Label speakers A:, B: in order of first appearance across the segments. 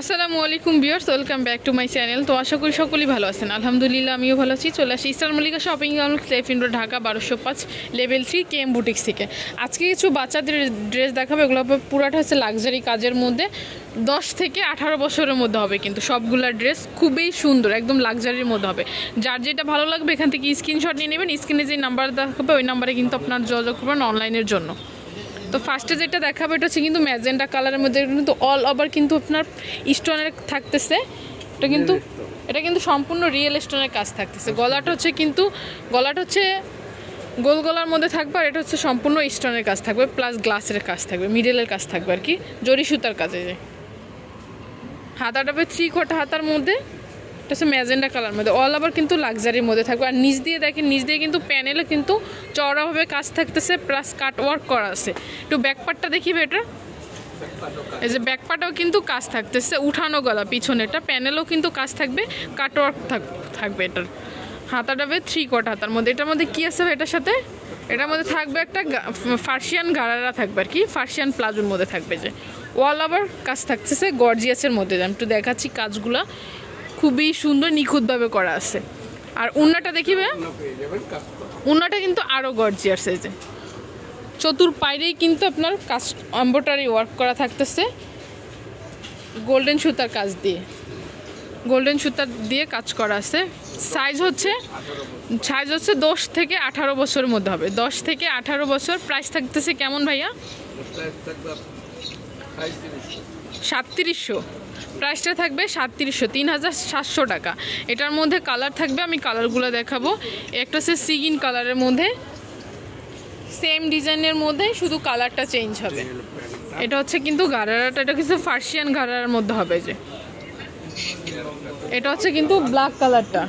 A: আসসালামু আলাইকুম viewers, welcome back to my channel. তো আশা করি সকলেই ভালো আছেন। আলহামদুলিল্লাহ আমিও ভালো আছি। চলে আসি স্টার মল্লিকা শপিং কমপ্লেক্স, লেফিন road, Dhaka 1205, level 3, KM boutiques থেকে। আজকে কিছু বাচ্চাদের ড্রেস দেখাবো। এগুলো পুরাটা হচ্ছে লাক্সারি কাজের মধ্যে, 10 থেকে 18 বছরের মধ্যে হবে। কিন্তু সবগুলা ড্রেস খুবই সুন্দর, একদম লাক্সারির মধ্যে হবে। যার যেটা ভালো লাগবে এখান থেকে স্ক্রিনশট নিয়ে নেবেন। স্ক্রিনে যে নাম্বার দেখাবে ওই নাম্বারে কিন্তু আপনার যোগাযোগ করবেন অনলাইনের জন্য। তো ফার্স্টে যেটা দেখাবো এটা হচ্ছে কিন্তু ম্যাজেন্টা কালারের মধ্যে, কিন্তু অল ওভার কিন্তু আপনার স্টোনের থাকতেছে। এটা কিন্তু সম্পূর্ণ রিয়েল স্টোনের কাজ থাকতেছে। গলাটা হচ্ছে গোল গলার মধ্যে থাকবে, আর এটা হচ্ছে সম্পূর্ণ স্টোনের কাজ থাকবে, প্লাস গ্লাসের কাজ থাকবে, মিডলের কাজ থাকবে আর কি, জরি সুতার কাজে। হাতাটা হবে 3/4 হাতার মধ্যে, এটা হচ্ছে ম্যাজেন্ডা কালার মধ্যে, অল ওভার কিন্তু লাক্সারির মধ্যে থাকবে। আর নিচ দিয়ে দেখেন, নিচ দিয়ে কিন্তু প্যানেলে কিন্তু চওড়াভাবে কাজ থাকতেছে, প্লাস কাট ওয়ার্ক করা আছে। একটু ব্যাকপার্টটা দেখিবে, এটা এই যে ব্যাকপার্টটাও কিন্তু কাজ থাকতেছে, উঠানো গলা পিছনেটা, প্যানেলও কিন্তু কাজ থাকবে, কাট ওয়ার্ক থাকবে। এটার হাতাটা হবে 3/4 হাতার মধ্যে। এটার মধ্যে কী আছে এটার সাথে? এটার মধ্যে থাকবে একটা ফার্সিয়ান গারারা থাকবে আর কি, ফার্সিয়ান প্লাজোর মধ্যে থাকবে, যে অল ওভার কাজ থাকতেছে গর্জিয়াসের মধ্যে। আমি একটু দেখাচ্ছি কাজগুলা, খুবই সুন্দর নিখুঁতভাবে করা আছে। আর উন্নাটা দেখিবে, উন্নাটা কিন্তু আরও গর্জিয়াস, এই যে চতুর পাইরেই কিন্তু আপনার কাজ এমব্রয়ডারি ওয়ার্ক করা থাকতেছে, গোল্ডেন সুতার কাজ দিয়ে, গোল্ডেন সুতার দিয়ে কাজ করা আছে। সাইজ হচ্ছে 10 থেকে 18 বছরের মধ্যে হবে, 10 থেকে 18 বছর। প্রাইস থাকতেছে কেমন ভাইয়া? 3700। প্রাইসটা থাকবে 3700, 3700 টাকা। এটার মধ্যে কালার থাকবে, আমি কালারগুলো দেখাবো। একটা হচ্ছে সিগিন কালারের মধ্যে, সেম ডিজাইনের মধ্যে, শুধু কালারটা চেঞ্জ হবে। এটা হচ্ছে কিন্তু গারারাটা, এটা কিছু ফার্সিয়ান গারারার মধ্যে হবে। যে এটা হচ্ছে কিন্তু ব্ল্যাক কালারটা,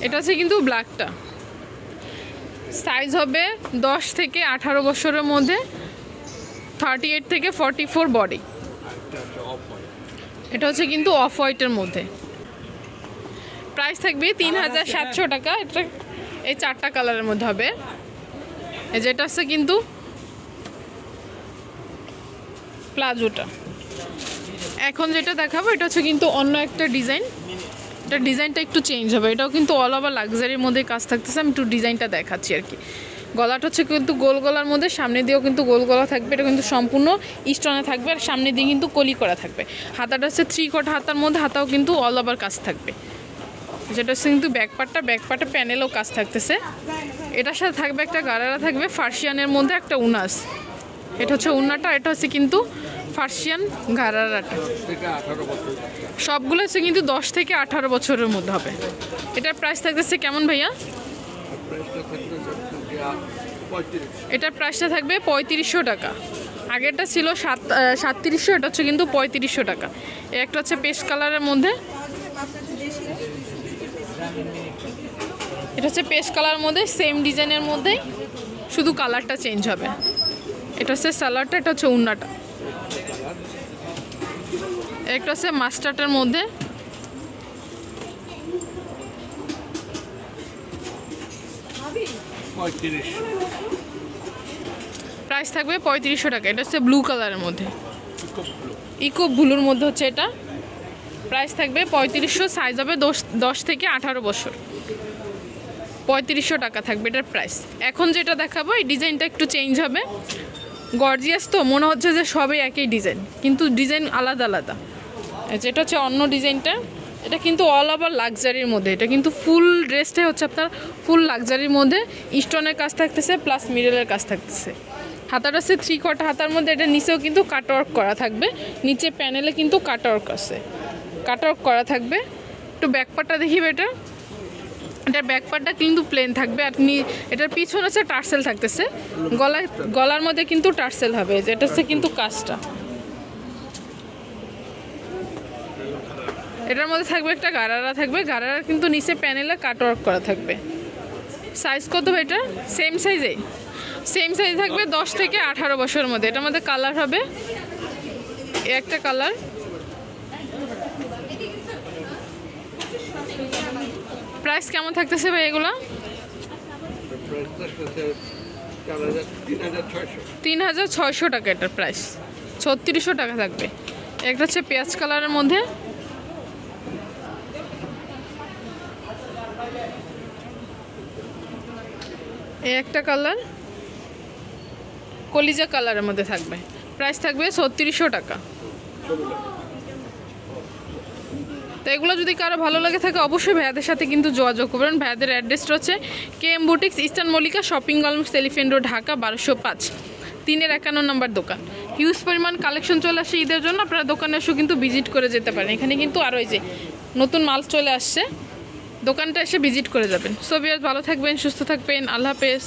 A: এটা হচ্ছে কিন্তু ব্ল্যাকটা। সাইজ হবে 10 থেকে 18 বছরের মধ্যে, 38 থেকে 44 বডি। এটা হচ্ছে কিন্তু অফ হোয়াইটের মধ্যে। প্রাইস থাকবে 3700 টাকা। এটা এই 4টা কালারের মধ্যে হবে। এই যেটা হচ্ছে কিন্তু প্লাজোটা। এখন যেটা দেখাবো এটা হচ্ছে কিন্তু অন্য একটা ডিজাইন, এটা ডিজাইনটা একটু চেঞ্জ হবে। এটাও কিন্তু অল ওভার লাক্সারির মধ্যে কাজ থাকতেছে। আমি একটু ডিজাইনটা দেখাচ্ছি আর কি। গলাটা হচ্ছে কিন্তু গোল গলার মধ্যে, সামনে দিয়েও কিন্তু গোল গলা থাকবে, এটা কিন্তু সম্পূর্ণ স্টোনে থাকবে, আর সামনে দিয়ে কিন্তু কলি করা থাকবে। হাতাটা হচ্ছে 3/4 হাতার মধ্যে, হাতাও কিন্তু অল ওভার কাজ থাকবে। যেটা হচ্ছে কিন্তু ব্যাকপার্টটা প্যানেলও কাজ থাকতেছে। এটার সাথে থাকবে একটা গারারা থাকবে ফার্সিয়ানের মধ্যে, একটা উনাস। এটা হচ্ছে উন্নাটা, এটা হচ্ছে কিন্তু ফার্সিয়ান গারারাটা। সবগুলো হচ্ছে কিন্তু 10 থেকে 18 বছরের মধ্যে হবে। এটার প্রাইস থাকতেছে কেমন ভাইয়া? এটার প্রাইসটা থাকবে 3500 টাকা। আগেরটা ছিল 3700, এটা হচ্ছে কিন্তু 3500 টাকা। একটা হচ্ছে পেস্ট কালারের মধ্যে, এটা হচ্ছে পেস্ট কালারের মধ্যে, সেম ডিজাইনের মধ্যেই, শুধু কালারটা চেঞ্জ হবে। এটা হচ্ছে সালোয়ারটা, এটা হচ্ছে উন্নাটা। একটা হচ্ছে মাস্টার্ডের মধ্যে, প্রাইস থাকবে 3500 টাকা। এটা হচ্ছে ব্লু কালারের মধ্যে, ইকো ব্লুর মধ্যে হচ্ছে এটা। প্রাইস থাকবে 3500, সাইজ হবে 10 থেকে 18 বছর। 3500 টাকা থাকবে এটার প্রাইস। এখন যেটা দেখাবো এই ডিজাইনটা একটু চেঞ্জ হবে, গর্জিয়াস তো মনে হচ্ছে যে সবই একই ডিজাইন, কিন্তু ডিজাইন আলাদা আলাদা। যেটা হচ্ছে অন্য ডিজাইনটা, এটা কিন্তু অল ওভার লাক্সারির মধ্যে। এটা কিন্তু ফুল ড্রেসটাই হচ্ছে আপনার ফুল লাক্সারির মধ্যে, স্টোনের কাজ থাকতেছে, প্লাস মিডলের কাজ থাকতেছে। হাতাটা হচ্ছে 3/4 হাতার মধ্যে, এটা নিচেও কিন্তু কাটওয়ার্ক করা থাকবে, নিচে প্যানেলে কিন্তু কাটওয়ার্ক আছে, কাটওয়ার্ক করা থাকবে। একটু ব্যাকপার্টটা দেখিবে, এটার ব্যাকপার্টটা কিন্তু প্লেন থাকবে, আর এটার পিছনে হচ্ছে টার্সেল থাকতেছে, গলার মধ্যে কিন্তু টার্সেল হবে। এটা হচ্ছে কিন্তু কাজটা। এটার মধ্যে থাকবে একটা গারারা থাকবে, গারারা কিন্তু নিচে প্যানেলে কাটওয়ার্ক করা থাকবে। সাইজ কত হবে এটা? সেম সাইজ থাকবে 10 থেকে 18 বছরের মধ্যে। এটার মধ্যে কালার হবে, একটা কালার, প্রাইস কেমন থাকতেছে ভাই এগুলো? 3600 টাকা এটার প্রাইস, 3600 টাকা থাকবে। একটা হচ্ছে পেঁয়াজ কালারের মধ্যে, এই একটা কালার কলিজা কালারের মধ্যে থাকবে, প্রাইস থাকবে 3600 টাকা। তো এগুলো যদি কারো ভালো লাগে থাকে অবশ্যই ভাইয়াদের সাথে কিন্তু যোগাযোগ করবেন। ভাইয়াদের অ্যাড্রেসটা হচ্ছে KM boutiques, eastern Mallika shopping complex, elephant road, Dhaka 1205, 351 নম্বর দোকান। হিউজ পরিমাণ কালেকশন চলে আসে ঈদের জন্য, আপনারা দোকানে এসেও কিন্তু ভিজিট করে যেতে পারেন। এখানে কিন্তু আরও এই যে নতুন মাল চলে আসছে, দোকানটা এসে ভিজিট করে যাবেন। সো ভিউয়ার্স, ভালো থাকবেন, সুস্থ থাকবেন, আল্লাহ হাফেজ।